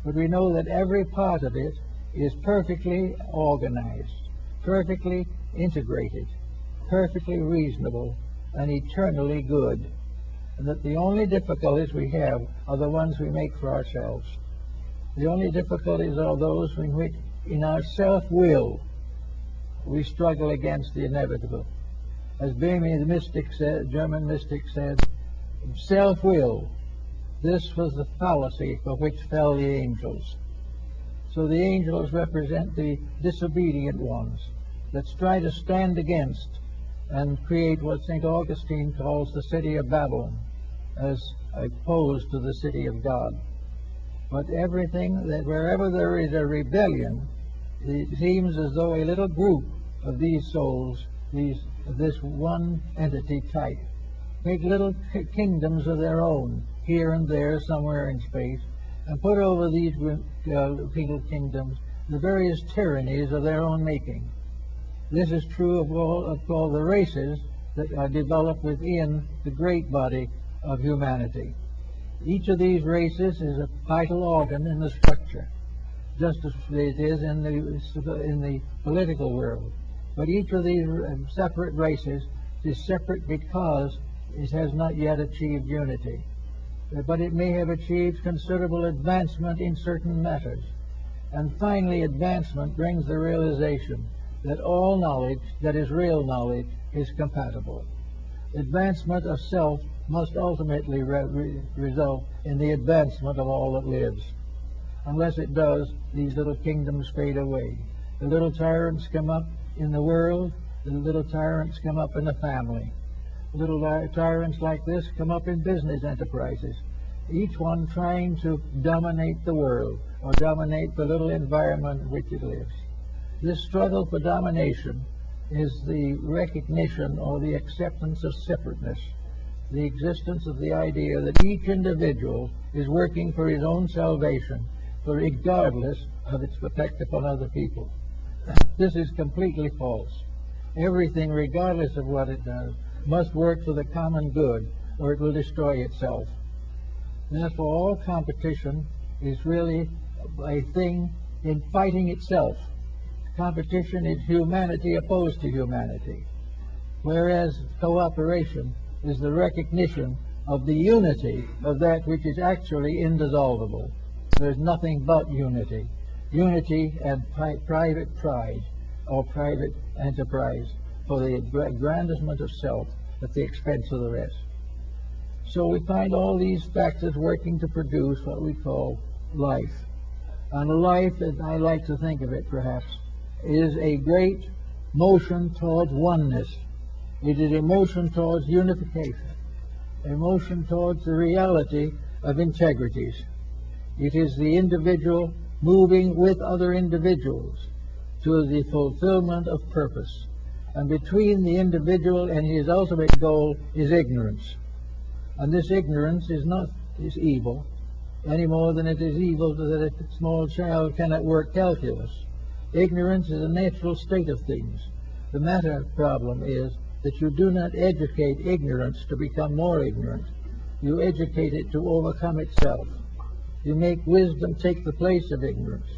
S1: But we know that every part of it is perfectly organized, perfectly integrated, perfectly reasonable, and eternally good. And that the only difficulties we have are the ones we make for ourselves. The only difficulties are those in which, in our self-will, we struggle against the inevitable. As Bernays, the mystic said, German mystic said, self-will, this was the fallacy for which fell the angels. So the angels represent the disobedient ones that try to stand against and create what St. Augustine calls the city of Babylon, as opposed to the city of God. But everything, that wherever there is a rebellion, it seems as though a little group of these souls, this one entity type, make little kingdoms of their own, here and there, somewhere in space, and put over these little kingdoms the various tyrannies of their own making. This is true of all the races that are developed within the great body of humanity. Each of these races is a vital organ in the structure, just as it is in the political world. But each of these separate races is separate because it has not yet achieved unity. But it may have achieved considerable advancement in certain matters. And finally, advancement brings the realization that all knowledge that is real knowledge is compatible. Advancement of self must ultimately result in the advancement of all that lives. Unless it does, these little kingdoms fade away. The little tyrants come up in the world, the little tyrants come up in the family. Little tyrants like this come up in business enterprises, each one trying to dominate the world or dominate the little environment in which it lives. This struggle for domination is the recognition or the acceptance of separateness, the existence of the idea that each individual is working for his own salvation, regardless of its effect upon other people. This is completely false. Everything, regardless of what it does, must work for the common good, or it will destroy itself. Therefore, all competition is really a thing in fighting itself. Competition is humanity opposed to humanity, whereas cooperation is the recognition of the unity of that which is actually indissoluble. There's nothing but unity. Unity and private pride or private enterprise for the aggrandizement of self at the expense of the rest. So we find all these factors working to produce what we call life. And life, as I like to think of it perhaps, is a great motion towards oneness. It is a motion towards unification, a motion towards the reality of integrities. It is the individual moving with other individuals to the fulfillment of purpose. And between the individual and his ultimate goal is ignorance. And this ignorance is evil, any more than it is evil that a small child cannot work calculus. Ignorance is a natural state of things. The matter problem is that you do not educate ignorance to become more ignorant. You educate it to overcome itself. You make wisdom take the place of ignorance.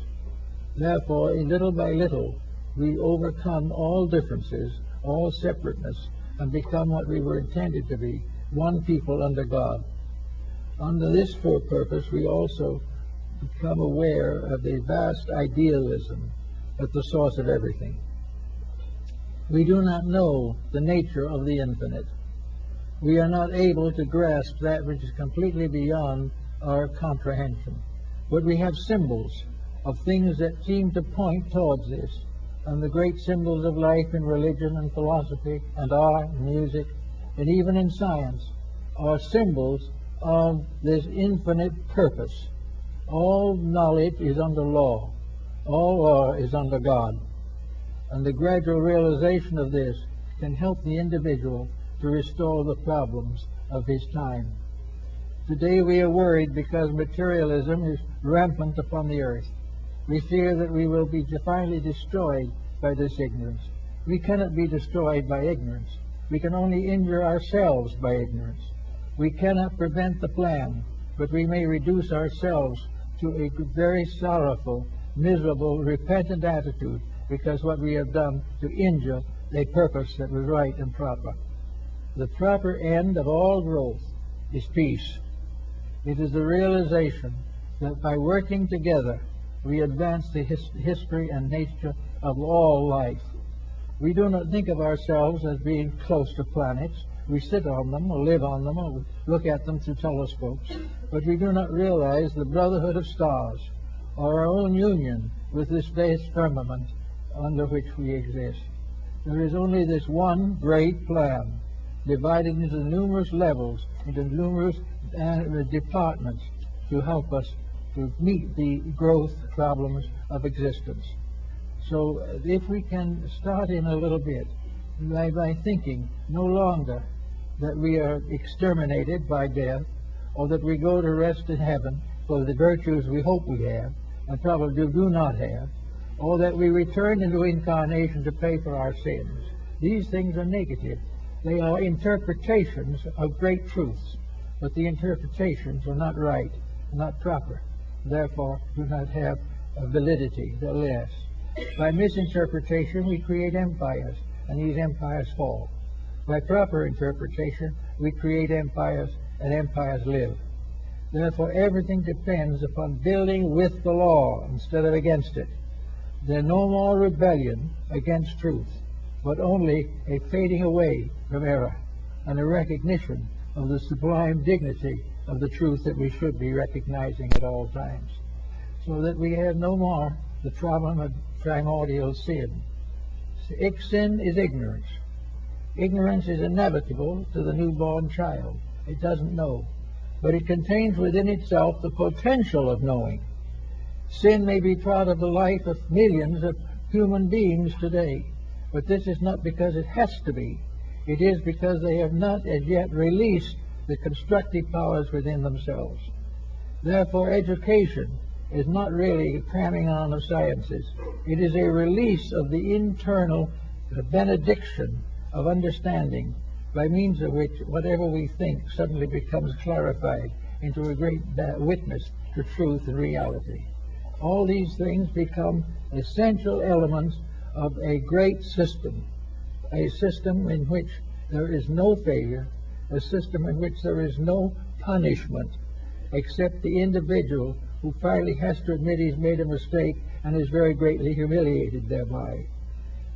S1: Therefore, little by little, we overcome all differences, all separateness, and become what we were intended to be, one people under God. Under this purpose, we also become aware of the vast idealism at the source of everything. We do not know the nature of the infinite. We are not able to grasp that which is completely beyond our comprehension. But we have symbols of things that seem to point towards this. And the great symbols of life in religion and philosophy and art and music and even in science are symbols of this infinite purpose. All knowledge is under law. All law is under God, and the gradual realization of this can help the individual to restore the problems of his time. Today we are worried because materialism is rampant upon the earth. We fear that we will be finally destroyed by this ignorance. We cannot be destroyed by ignorance. We can only injure ourselves by ignorance. We cannot prevent the plan, but we may reduce ourselves to a very sorrowful, miserable, repentant attitude because what we have done to injure a purpose that was right and proper. The proper end of all growth is peace. It is the realization that by working together we advance the history and nature of all life. We do not think of ourselves as being close to planets. We sit on them or live on them or look at them through telescopes, but we do not realize the brotherhood of stars or our own union with this vast firmament under which we exist. There is only this one great plan, divided into numerous levels, into numerous departments to help us to meet the growth problems of existence. So if we can start in a little bit by thinking no longer that we are exterminated by death, or that we go to rest in heaven for the virtues we hope we have and probably do not have, or that we return into incarnation to pay for our sins. These things are negative. They are interpretations of great truths, but the interpretations are not right, not proper, therefore do not have validity. They're less. By misinterpretation, we create empires, and these empires fall. By proper interpretation, we create empires, and empires live. Therefore, everything depends upon building with the law instead of against it. There's no more rebellion against truth, but only a fading away from error and a recognition of the sublime dignity of the truth that we should be recognizing at all times, so that we have no more the problem of primordial sin. Sin is ignorance. Ignorance is inevitable to the newborn child. It doesn't know, but it contains within itself the potential of knowing. Sin may be part of the life of millions of human beings today, but this is not because it has to be. It is because they have not as yet released the constructive powers within themselves. Therefore, education is not really a cramming on of sciences. It is a release of the internal benediction of understanding, by means of which whatever we think suddenly becomes clarified into a great witness to truth and reality. All these things become essential elements of a great system, a system in which there is no failure, a system in which there is no punishment, except the individual who finally has to admit he's made a mistake and is very greatly humiliated thereby.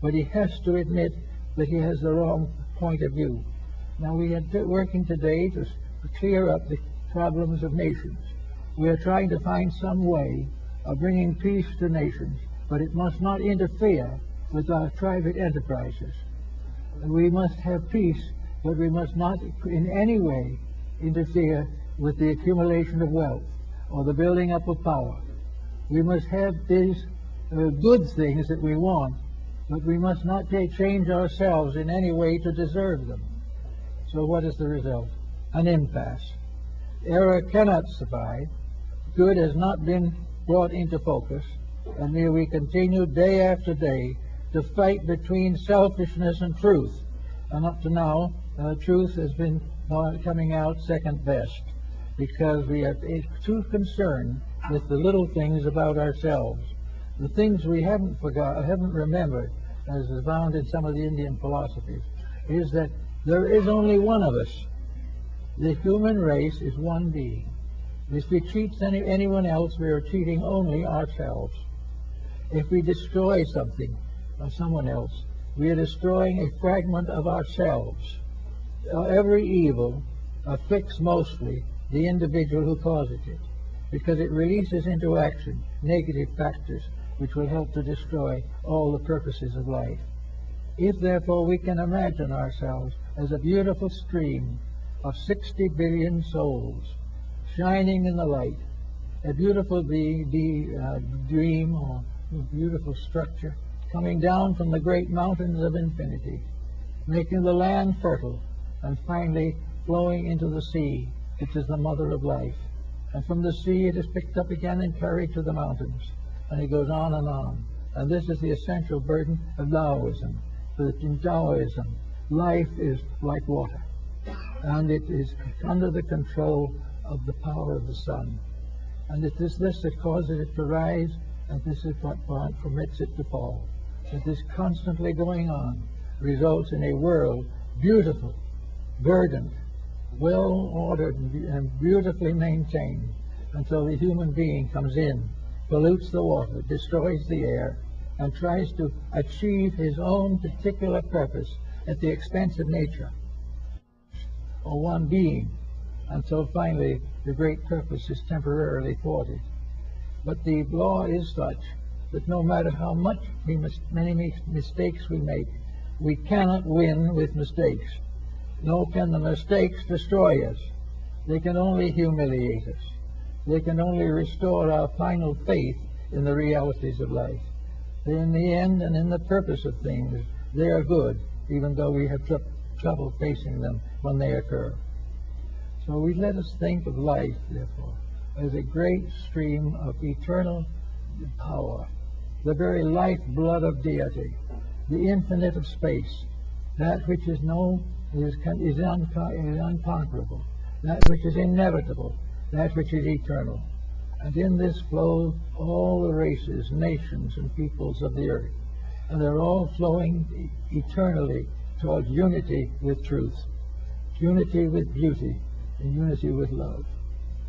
S1: But he has to admit that he has the wrong point of view. Now we are working today to clear up the problems of nations. We are trying to find some way of bringing peace to nations, but it must not interfere with our private enterprises. We must have peace, but we must not in any way interfere with the accumulation of wealth or the building up of power. We must have these good things that we want, but we must not change ourselves in any way to deserve them. So what is the result? An impasse. Error cannot survive. Good has not been brought into focus, and here we continue day after day to fight between selfishness and truth. And up to now, truth has been coming out second best, because we are too concerned with the little things about ourselves. The things we haven't remembered, as is found in some of the Indian philosophies, is that there is only one of us. The human race is one being. If we cheat anyone else, we are cheating only ourselves. If we destroy something or someone else, we are destroying a fragment of ourselves. Every evil afflicts mostly the individual who causes it, because it releases into action negative factors which will help to destroy all the purposes of life. If, therefore, we can imagine ourselves as a beautiful stream of 60 billion souls shining in the light, a beautiful dream or a beautiful structure coming down from the great mountains of infinity, making the land fertile, and finally flowing into the sea, which is the mother of life. And from the sea it is picked up again and carried to the mountains, and it goes on and on. And this is the essential burden of Taoism. For in Taoism, life is like water, and it is under the control of the power of the sun. And it is this that causes it to rise, and this is what permits it to fall. That this constantly going on results in a world beautiful, verdant, well ordered, and beautifully maintained, until the human being comes in, pollutes the water, destroys the air, and tries to achieve his own particular purpose at the expense of nature, or one being, until finally the great purpose is temporarily thwarted. But the law is such that no matter how many mistakes we make, we cannot win with mistakes. Nor can the mistakes destroy us. They can only humiliate us. They can only restore our final faith in the realities of life. In the end and in the purpose of things, they are good, even though we have trouble facing them when they occur. So we let us think of life, therefore, as a great stream of eternal power, the very lifeblood of deity, the infinite of space, that which is known is unconquerable, that which is inevitable, that which is eternal. And in this flow all the races, nations, and peoples of the earth, and they're all flowing eternally towards unity with truth, unity with beauty, and unity with love.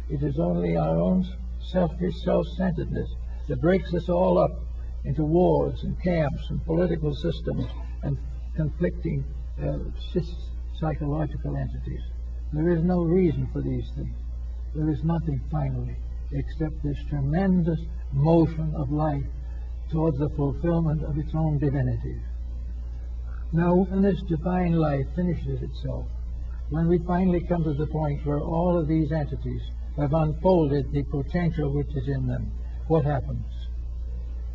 S1: It is only our own selfish self-centeredness that breaks us all up into wars and camps and political systems and conflicting psychological entities. There is no reason for these things. There is nothing, finally, except this tremendous motion of life towards the fulfillment of its own divinities. Now, when this divine life finishes itself, when we finally come to the point where all of these entities have unfolded the potential which is in them, what happens?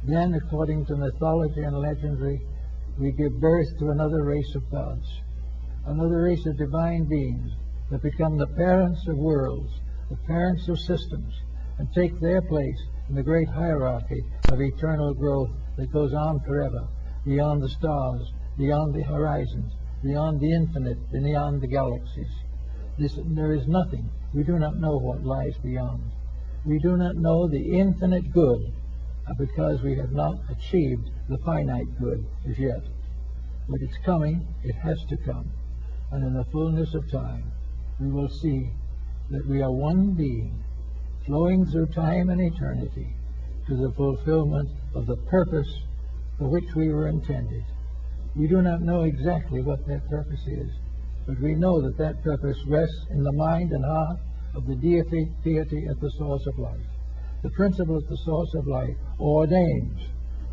S1: Then, according to mythology and legendary, we give birth to another race of gods, another race of divine beings that become the parents of worlds, the parents of systems, and take their place in the great hierarchy of eternal growth that goes on forever, beyond the stars, beyond the horizons, beyond the infinite, beyond the galaxies. There is nothing. We do not know what lies beyond. We do not know the infinite good, because we have not achieved the finite good as yet. But it's coming, it has to come. And in the fullness of time, we will see that we are one being, flowing through time and eternity to the fulfillment of the purpose for which we were intended. We do not know exactly what that purpose is, but we know that that purpose rests in the mind and heart of the deity at the source of life. The principle at the source of life ordains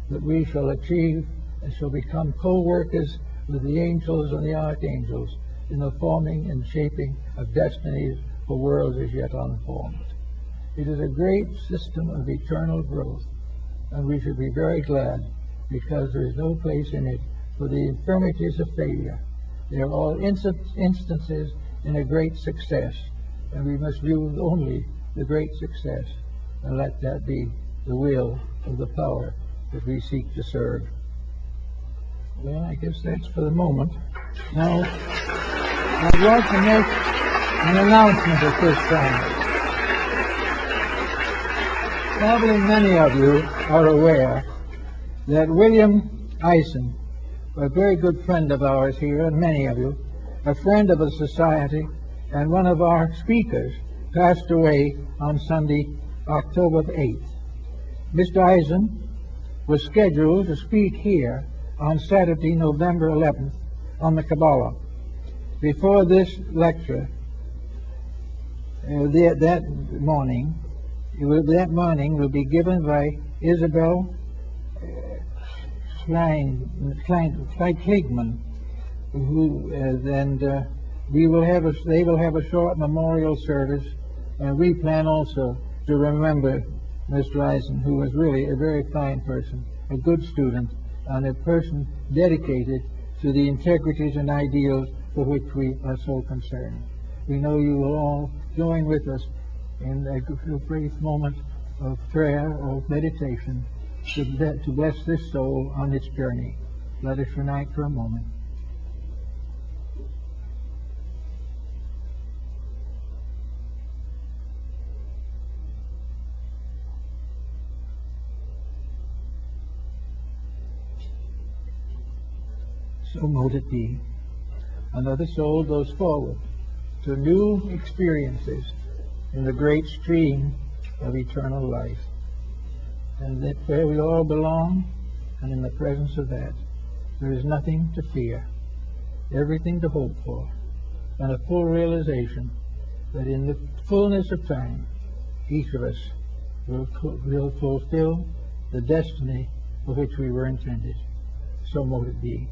S1: that we shall achieve and shall become co-workers with the angels and the archangels in the forming and shaping of destinies for worlds as yet unformed. It is a great system of eternal growth, and we should be very glad, because there is no place in it for the infirmities of failure. They are all instances in a great success, and we must view only the great success, and let that be the will of the power that we seek to serve. Well, I guess that's for the moment. Now, I'd like to make an announcement at this time. Probably many of you are aware that William Eisen, a very good friend of ours here, and many of you, a friend of the society, and one of our speakers, passed away on Sunday, October 8th. Mr. Eisen was scheduled to speak here on Saturday, November 11th, on the Kabbalah. Before this lecture, that morning will be given by Isabel Kleigman, they will have a short memorial service, and we plan also to remember Mr. Eisen, who was really a very fine person, a good student, and a person dedicated to the integrities and ideals for which we are so concerned. We know you will all join with us in a brief moment of prayer or meditation to bless this soul on its journey. Let us unite for a moment. So mote it be. Another soul goes forward to new experiences in the great stream of eternal life. And that where we all belong, and in the presence of that, there is nothing to fear, everything to hope for, and a full realization that in the fullness of time, each of us will fulfill the destiny for which we were intended. So mote it be.